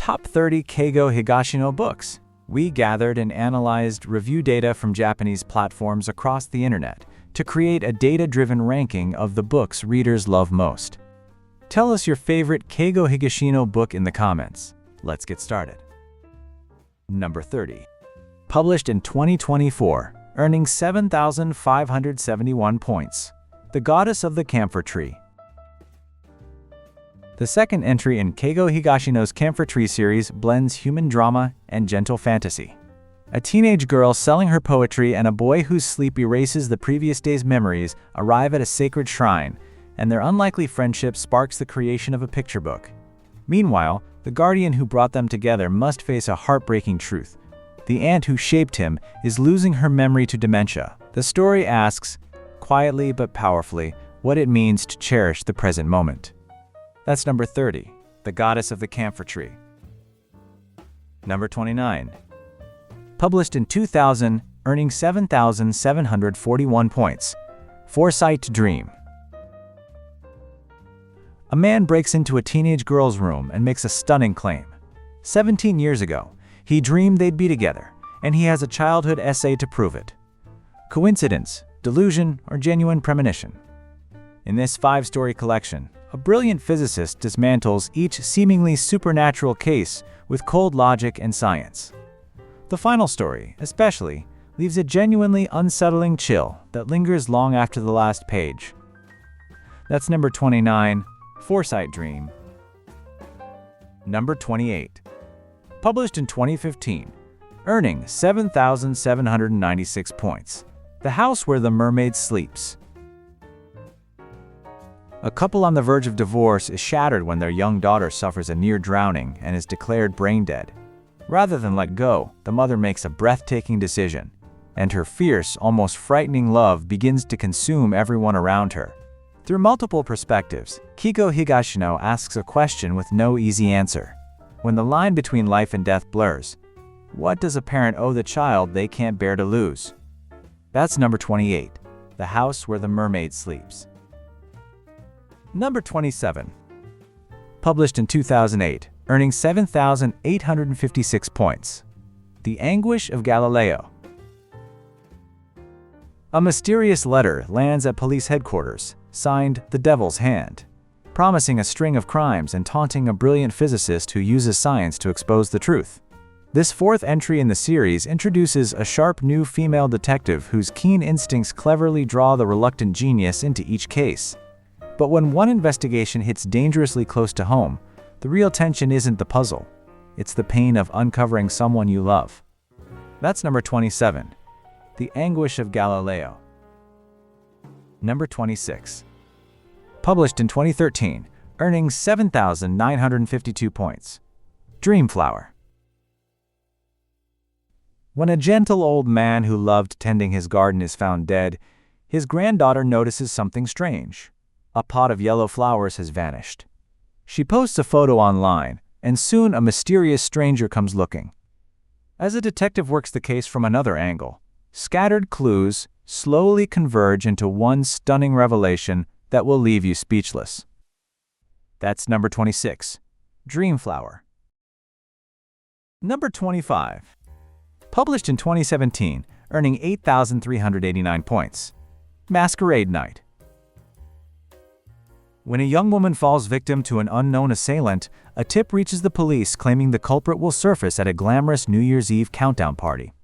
Top 30 Keigo Higashino Books. We gathered and analyzed review data from Japanese platforms across the internet to create a data-driven ranking of the books readers love most. Tell us your favorite Keigo Higashino book in the comments. Let's get started. Number 30. Published in 2024, earning 7,571 points. The Goddess of the Camphor Tree. The second entry in Keigo Higashino's Camphor Tree series blends human drama and gentle fantasy. A teenage girl selling her poetry and a boy whose sleep erases the previous day's memories arrive at a sacred shrine, and their unlikely friendship sparks the creation of a picture book. Meanwhile, the guardian who brought them together must face a heartbreaking truth. The aunt who shaped him is losing her memory to dementia. The story asks, quietly but powerfully, what it means to cherish the present moment. That's number 30, The Goddess of the Camphor Tree. Number 29. Published in 2000, earning 7,741 points. Foresight Dream. A man breaks into a teenage girl's room and makes a stunning claim. 17 years ago, he dreamed they'd be together, and he has a childhood essay to prove it. Coincidence, delusion, or genuine premonition? In this 5-story collection, a brilliant physicist dismantles each seemingly supernatural case with cold logic and science. The final story, especially, leaves a genuinely unsettling chill that lingers long after the last page. That's number 29, Foresight Dream. Number 28. Published in 2015, earning 7,796 points. The House Where the Mermaid Sleeps. A couple on the verge of divorce is shattered when their young daughter suffers a near drowning and is declared brain dead. Rather than let go, the mother makes a breathtaking decision, and her fierce, almost frightening love begins to consume everyone around her. Through multiple perspectives, Keigo Higashino asks a question with no easy answer. When the line between life and death blurs, what does a parent owe the child they can't bear to lose? That's number 28, The House Where the Mermaid Sleeps. Number 27. Published in 2008, earning 7,856 points. The Anguish of Galileo. A mysterious letter lands at police headquarters, signed The Devil's Hand, promising a string of crimes and taunting a brilliant physicist who uses science to expose the truth. This 4th entry in the series introduces a sharp new female detective whose keen instincts cleverly draw the reluctant genius into each case. But when one investigation hits dangerously close to home, the real tension isn't the puzzle. It's the pain of uncovering someone you love. That's number 27, The Anguish of Galileo. Number 26. Published in 2013, earning 7,952 points. Dreamflower. When a gentle old man who loved tending his garden is found dead, his granddaughter notices something strange. A pot of yellow flowers has vanished. She posts a photo online, and soon a mysterious stranger comes looking. As a detective works the case from another angle, scattered clues slowly converge into one stunning revelation that will leave you speechless. That's number 26, Dreamflower. Number 25. Published in 2017, earning 8,389 points. Masquerade Night. When a young woman falls victim to an unknown assailant, a tip reaches the police claiming the culprit will surface at a glamorous New Year's Eve countdown party.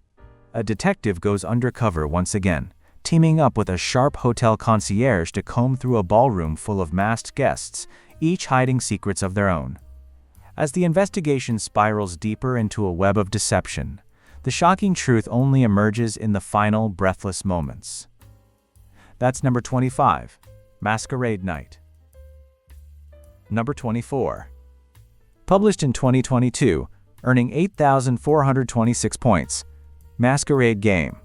A detective goes undercover once again, teaming up with a sharp hotel concierge to comb through a ballroom full of masked guests, each hiding secrets of their own. As the investigation spirals deeper into a web of deception, the shocking truth only emerges in the final breathless moments. That's number 25, Masquerade Night. Number 24. Published in 2022, earning 8,426 points. Masquerade Game.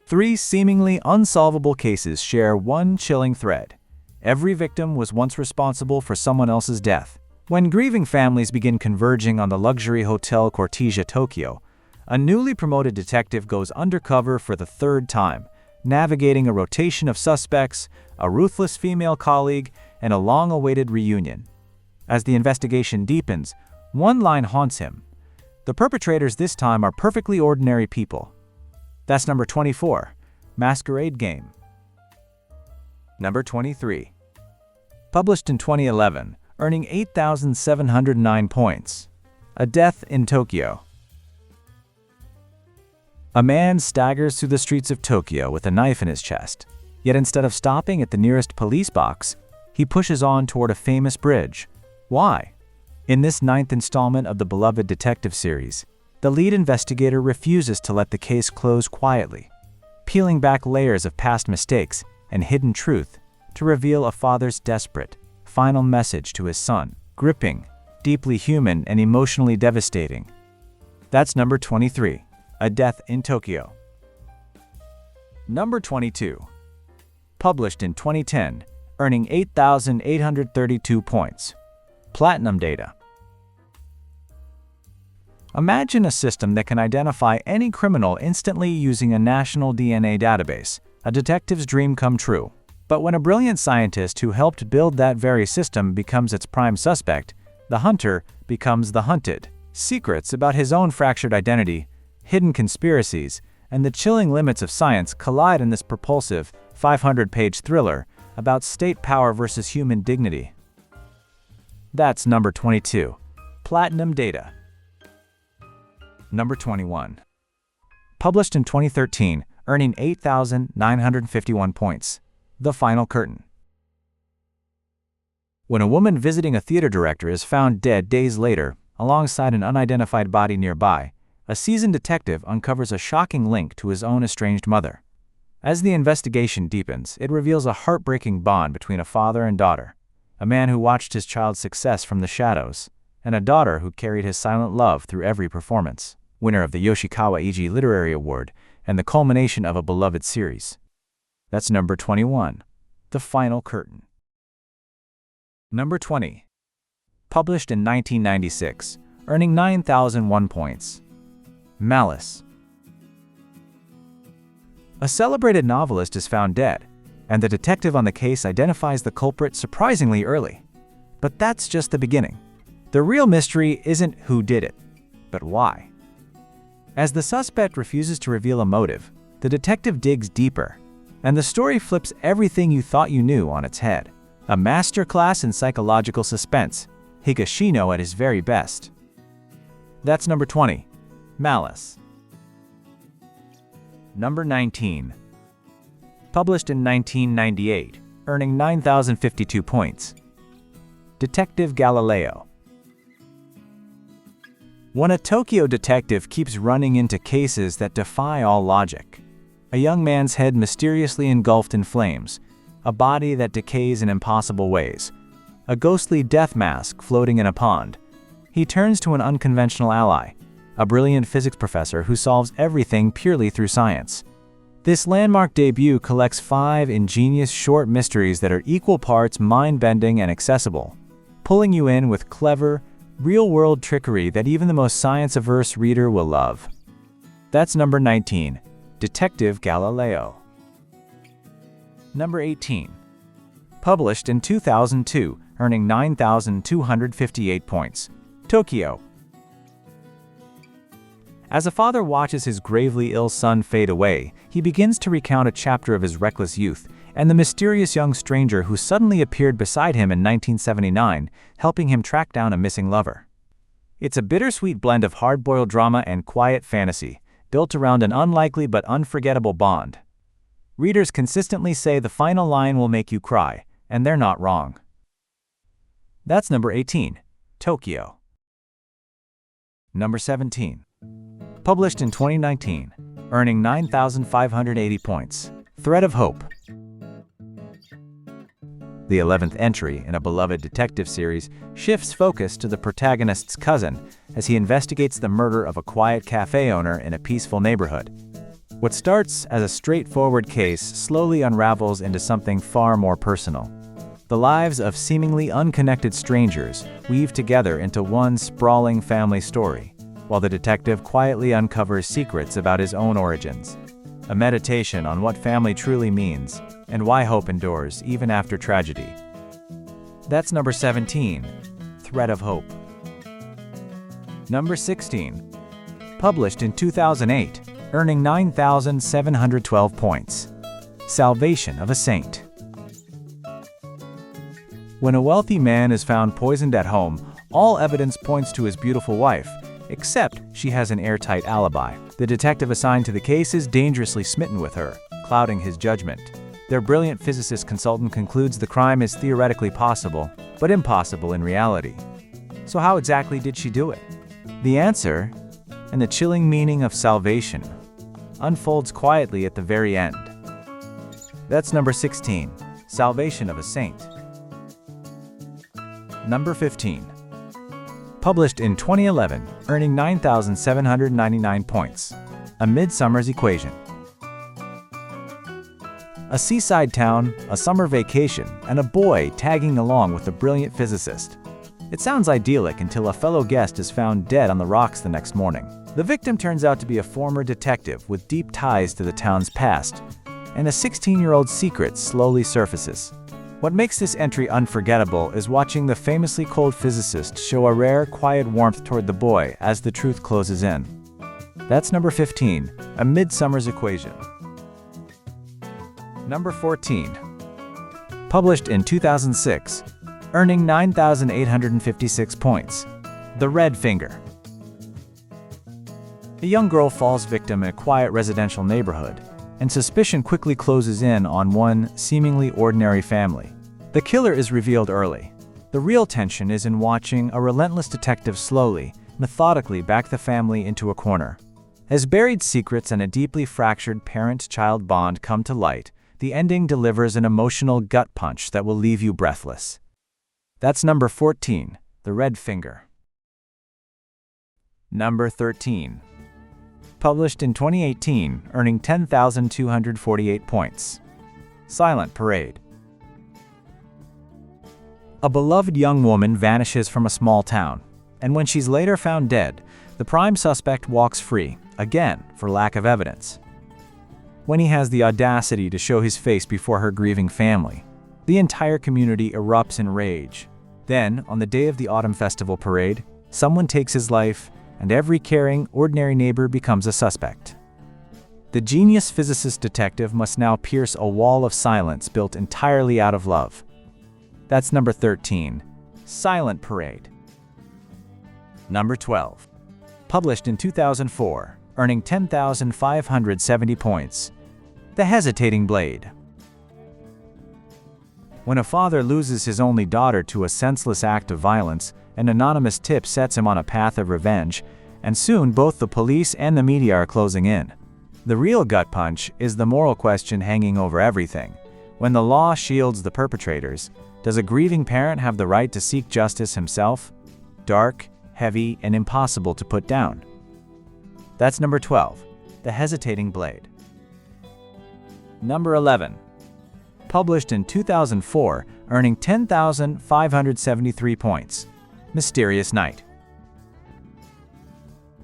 3 seemingly unsolvable cases share one chilling thread. Every victim was once responsible for someone else's death. When grieving families begin converging on the luxury hotel Cortesia Tokyo, a newly promoted detective goes undercover for the 3rd time, navigating a rotation of suspects, a ruthless female colleague, and a long-awaited reunion. As the investigation deepens, one line haunts him. The perpetrators this time are perfectly ordinary people. That's number 24, Masquerade Game. Number 23. Published in 2011, earning 8,709 points. A Death in Tokyo. A man staggers through the streets of Tokyo with a knife in his chest. Yet instead of stopping at the nearest police box, he pushes on toward a famous bridge. Why? In this 9th installment of the beloved detective series, the lead investigator refuses to let the case close quietly, peeling back layers of past mistakes and hidden truth to reveal a father's desperate, final message to his son, gripping, deeply human, and emotionally devastating. That's number 23, A Death in Tokyo. Number 22. Published in 2010, earning 8,832 points. Platinum Data. Imagine a system that can identify any criminal instantly using a national DNA database, a detective's dream come true. But when a brilliant scientist who helped build that very system becomes its prime suspect, the hunter becomes the hunted. Secrets about his own fractured identity, hidden conspiracies, and the chilling limits of science collide in this propulsive, 500-page thriller about state power versus human dignity. That's number 22, Platinum Data. Number 21. Published in 2013, earning 8,951 points. The Final Curtain. When a woman visiting a theater director is found dead days later, alongside an unidentified body nearby, a seasoned detective uncovers a shocking link to his own estranged mother. As the investigation deepens, it reveals a heartbreaking bond between a father and daughter, a man who watched his child's success from the shadows, and a daughter who carried his silent love through every performance, winner of the Yoshikawa Iji Literary Award and the culmination of a beloved series. That's number 21, The Final Curtain. Number 20. Published in 1996, earning 9,001 points. Malice. A celebrated novelist is found dead, and the detective on the case identifies the culprit surprisingly early. But that's just the beginning. The real mystery isn't who did it, but why. As the suspect refuses to reveal a motive, the detective digs deeper, and the story flips everything you thought you knew on its head. A masterclass in psychological suspense, Higashino at his very best. That's number 20, Malice. Number 19. Published in 1998, earning 9,052 points. Detective Galileo. When a Tokyo detective keeps running into cases that defy all logic, a young man's head mysteriously engulfed in flames, a body that decays in impossible ways, a ghostly death mask floating in a pond, he turns to an unconventional ally, a brilliant physics professor who solves everything purely through science. This landmark debut collects 5 ingenious short mysteries that are equal parts mind-bending and accessible, pulling you in with clever, real-world trickery that even the most science-averse reader will love. That's number 19, Detective Galileo. Number 18. Published in 2002, earning 9,258 points. Tokyo. As a father watches his gravely ill son fade away, he begins to recount a chapter of his reckless youth and the mysterious young stranger who suddenly appeared beside him in 1979, helping him track down a missing lover. It's a bittersweet blend of hard-boiled drama and quiet fantasy, built around an unlikely but unforgettable bond. Readers consistently say the final line will make you cry, and they're not wrong. That's number 18, Tokyo. Number 17. Published in 2019, earning 9,580 points. Thread of Hope. The 11th entry in a beloved detective series shifts focus to the protagonist's cousin as he investigates the murder of a quiet cafe owner in a peaceful neighborhood. What starts as a straightforward case slowly unravels into something far more personal. The lives of seemingly unconnected strangers weave together into one sprawling family story, while the detective quietly uncovers secrets about his own origins. A meditation on what family truly means and why hope endures even after tragedy. That's number 17, thread of hope. Number 16. Published in 2008, earning 9,712 points. Salvation of a Saint. When a wealthy man is found poisoned at home, all evidence points to his beautiful wife, except she has an airtight alibi. The detective assigned to the case is dangerously smitten with her, clouding his judgment. Their brilliant physicist consultant concludes the crime is theoretically possible, but impossible in reality. So how exactly did she do it? The answer, and the chilling meaning of salvation, unfolds quietly at the very end. That's number 16, Salvation of a Saint. Number 15. Published in 2011, earning 9,799 points. A Midsummer's Equation. A seaside town, a summer vacation, and a boy tagging along with a brilliant physicist. It sounds idyllic until a fellow guest is found dead on the rocks the next morning. The victim turns out to be a former detective with deep ties to the town's past, and a 16-year-old's secret slowly surfaces. What makes this entry unforgettable is watching the famously cold physicist show a rare, quiet warmth toward the boy as the truth closes in. That's number 15, A Midsummer's Equation. Number 14. Published in 2006, earning 9,856 points. The Red Finger. A young girl falls victim in a quiet residential neighborhood, and suspicion quickly closes in on one seemingly ordinary family. The killer is revealed early. The real tension is in watching a relentless detective slowly, methodically back the family into a corner. As buried secrets and a deeply fractured parent-child bond come to light, the ending delivers an emotional gut punch that will leave you breathless. That's number 14, The Red Finger. Number 13. Published in 2018, earning 10,248 points. Silent Parade. A beloved young woman vanishes from a small town, and when she's later found dead, the prime suspect walks free, again for lack of evidence. When he has the audacity to show his face before her grieving family, the entire community erupts in rage. Then, on the day of the Autumn Festival parade, someone takes his life, and every caring, ordinary neighbor becomes a suspect. The genius physicist detective must now pierce a wall of silence built entirely out of love. That's number 13, Silent Parade. Number 12. Published in 2004, earning 10,570 points. The Hesitating Blade. When a father loses his only daughter to a senseless act of violence, an anonymous tip sets him on a path of revenge, and soon both the police and the media are closing in. The real gut punch is the moral question hanging over everything. When the law shields the perpetrators, does a grieving parent have the right to seek justice himself? Dark, heavy, and impossible to put down. That's number 12, The Hesitating Blade. Number 11. Published in 2004, earning 10,573 points. Mysterious Night.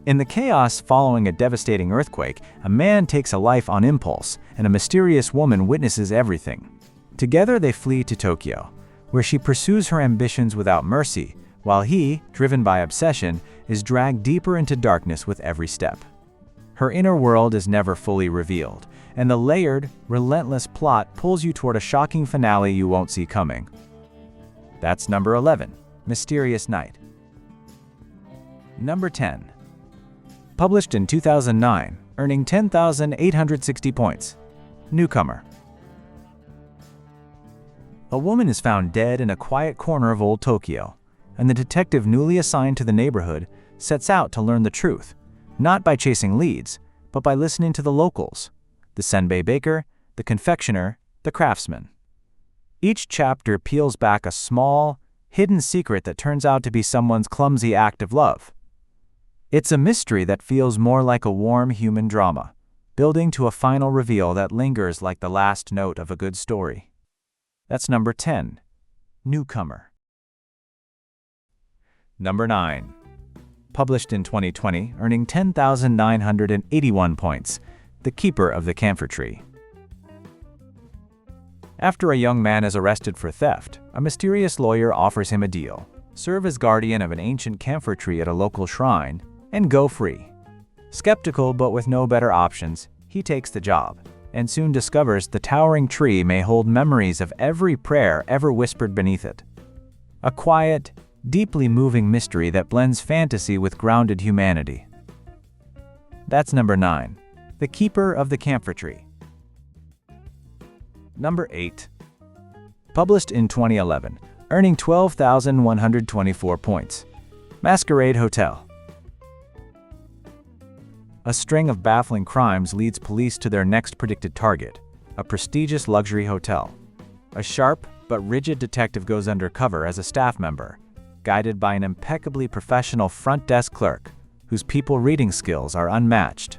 In the chaos following a devastating earthquake, a man takes a life on impulse, and a mysterious woman witnesses everything. Together they flee to Tokyo, where she pursues her ambitions without mercy, while he, driven by obsession, is dragged deeper into darkness with every step. Her inner world is never fully revealed, and the layered, relentless plot pulls you toward a shocking finale you won't see coming. That's number 11, Mysterious Night. Number 10. Published in 2009, earning 10,860 points. Newcomer. A woman is found dead in a quiet corner of old Tokyo, and the detective newly assigned to the neighborhood sets out to learn the truth, not by chasing leads, but by listening to the locals, the senbei baker, the confectioner, the craftsman. Each chapter peels back a small, hidden secret that turns out to be someone's clumsy act of love. It's a mystery that feels more like a warm human drama, building to a final reveal that lingers like the last note of a good story. That's number 10, Newcomer. Number 9. Published in 2020, earning 10,981 points. The Keeper of the Camphor Tree. After a young man is arrested for theft, a mysterious lawyer offers him a deal. serve as guardian of an ancient camphor tree at a local shrine, and go free. Skeptical but with no better options, he takes the job, and soon discovers the towering tree may hold memories of every prayer ever whispered beneath it. A quiet, deeply moving mystery that blends fantasy with grounded humanity. That's number 9. The Keeper of the Camphor Tree. Number 8. Published in 2011, earning 12,124 points. Masquerade Hotel. A string of baffling crimes leads police to their next predicted target, a prestigious luxury hotel. A sharp but rigid detective goes undercover as a staff member, guided by an impeccably professional front desk clerk whose people-reading skills are unmatched.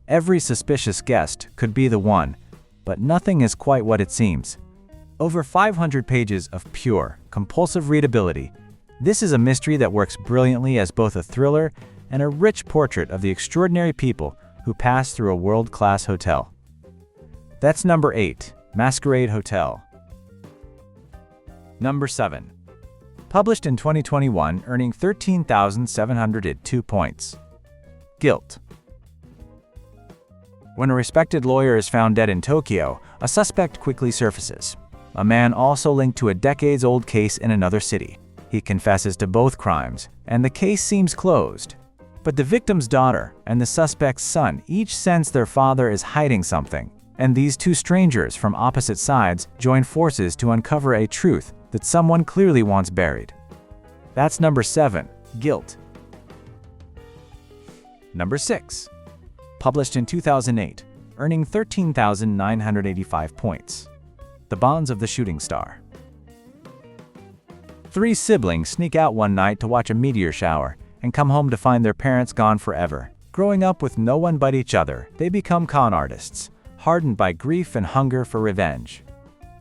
Every suspicious guest could be the one, but nothing is quite what it seems. Over 500 pages of pure, compulsive readability, this is a mystery that works brilliantly as both a thriller and a rich portrait of the extraordinary people who pass through a world-class hotel. That's number 8, Masquerade Hotel. Number 7. Published in 2021, earning 13,702 points. Guilt. When a respected lawyer is found dead in Tokyo, a suspect quickly surfaces. A man also linked to a decades-old case in another city. He confesses to both crimes, and the case seems closed. But the victim's daughter and the suspect's son each sense their father is hiding something, and these two strangers from opposite sides join forces to uncover a truth that someone clearly wants buried. That's number 7, Guilt. Number 6. Published in 2008, earning 13,985 points. The Bonds of the Shooting Star. 3 siblings sneak out one night to watch a meteor shower and come home to find their parents gone forever. Growing up with no one but each other, they become con artists, hardened by grief and hunger for revenge.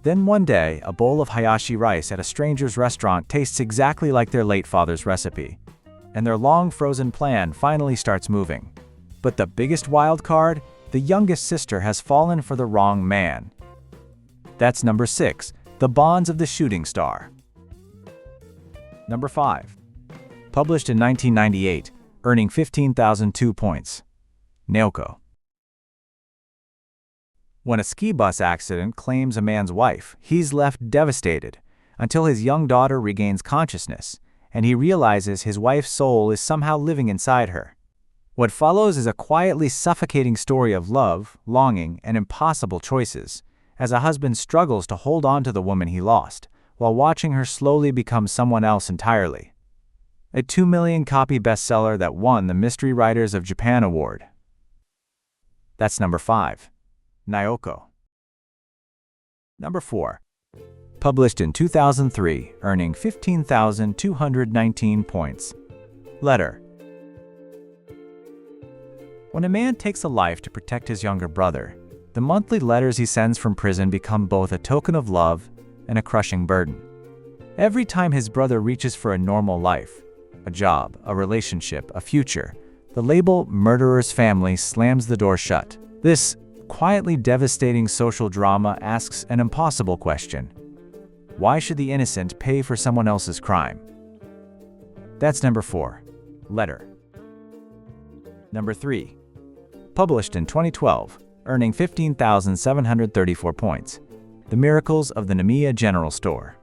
Then one day, a bowl of hayashi rice at a stranger's restaurant tastes exactly like their late father's recipe, and their long-frozen plan finally starts moving. But the biggest wild card? The youngest sister has fallen for the wrong man. That's number 6, The Bonds of the Shooting Star. Number 5. Published in 1998, earning 15,002 points. Naoko. When a ski bus accident claims a man's wife, he's left devastated until his young daughter regains consciousness, and he realizes his wife's soul is somehow living inside her. What follows is a quietly suffocating story of love, longing, and impossible choices, as a husband struggles to hold on to the woman he lost, while watching her slowly become someone else entirely. A 2 million copy bestseller that won the Mystery Writers of Japan Award. That's number 5, Naoko. Number 4. Published in 2003, earning 15,219 points. Letter. When a man takes a life to protect his younger brother, the monthly letters he sends from prison become both a token of love and a crushing burden. Every time his brother reaches for a normal life, a job, a relationship, a future, the label murderer's family slams the door shut. This quietly devastating social drama asks an impossible question. Why should the innocent pay for someone else's crime? That's number 4, Letter. Number 3. Published in 2012, earning 15,734 points. The Miracles of the Namiya General Store.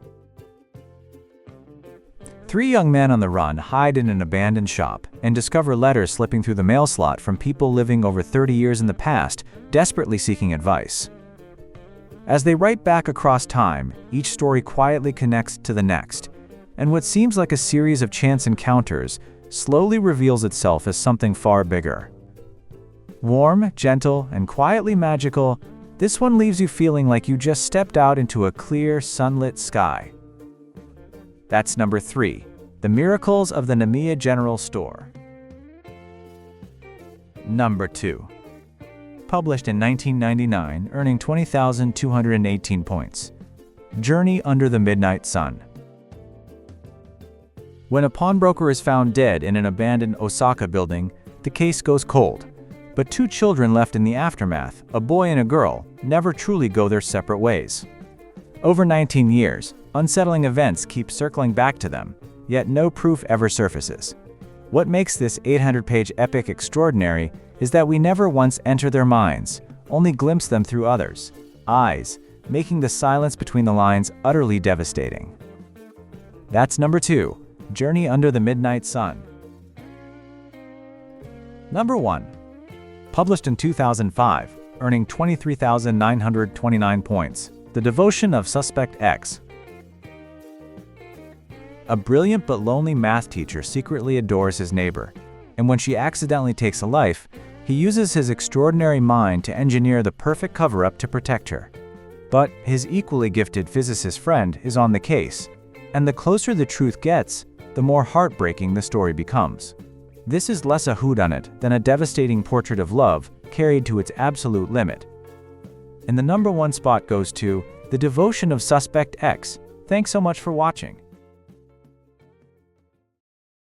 3 young men on the run hide in an abandoned shop and discover letters slipping through the mail slot from people living over 30 years in the past, desperately seeking advice. As they write back across time, each story quietly connects to the next, and what seems like a series of chance encounters slowly reveals itself as something far bigger. Warm, gentle, and quietly magical, this one leaves you feeling like you just stepped out into a clear, sunlit sky. That's number 3, The Miracles of the Namiya General Store. Number 2. Published in 1999, earning 20,218 points. Journey Under the Midnight Sun. When a pawnbroker is found dead in an abandoned Osaka building, the case goes cold. But 2 children left in the aftermath, a boy and a girl, never truly go their separate ways. Over 19 years, unsettling events keep circling back to them, yet no proof ever surfaces. What makes this 800-page epic extraordinary is that we never once enter their minds, only glimpse them through others' eyes, making the silence between the lines utterly devastating. That's number 2, Journey Under the Midnight Sun. Number 1. Published in 2005, earning 23,929 points, The Devotion of Suspect X. A brilliant but lonely math teacher secretly adores his neighbor, and when she accidentally takes a life, he uses his extraordinary mind to engineer the perfect cover-up to protect her. But his equally gifted physicist friend is on the case, and the closer the truth gets, the more heartbreaking the story becomes. This is less a whodunit than a devastating portrait of love carried to its absolute limit. And the number 1 spot goes to The Devotion of Suspect X. Thanks so much for watching.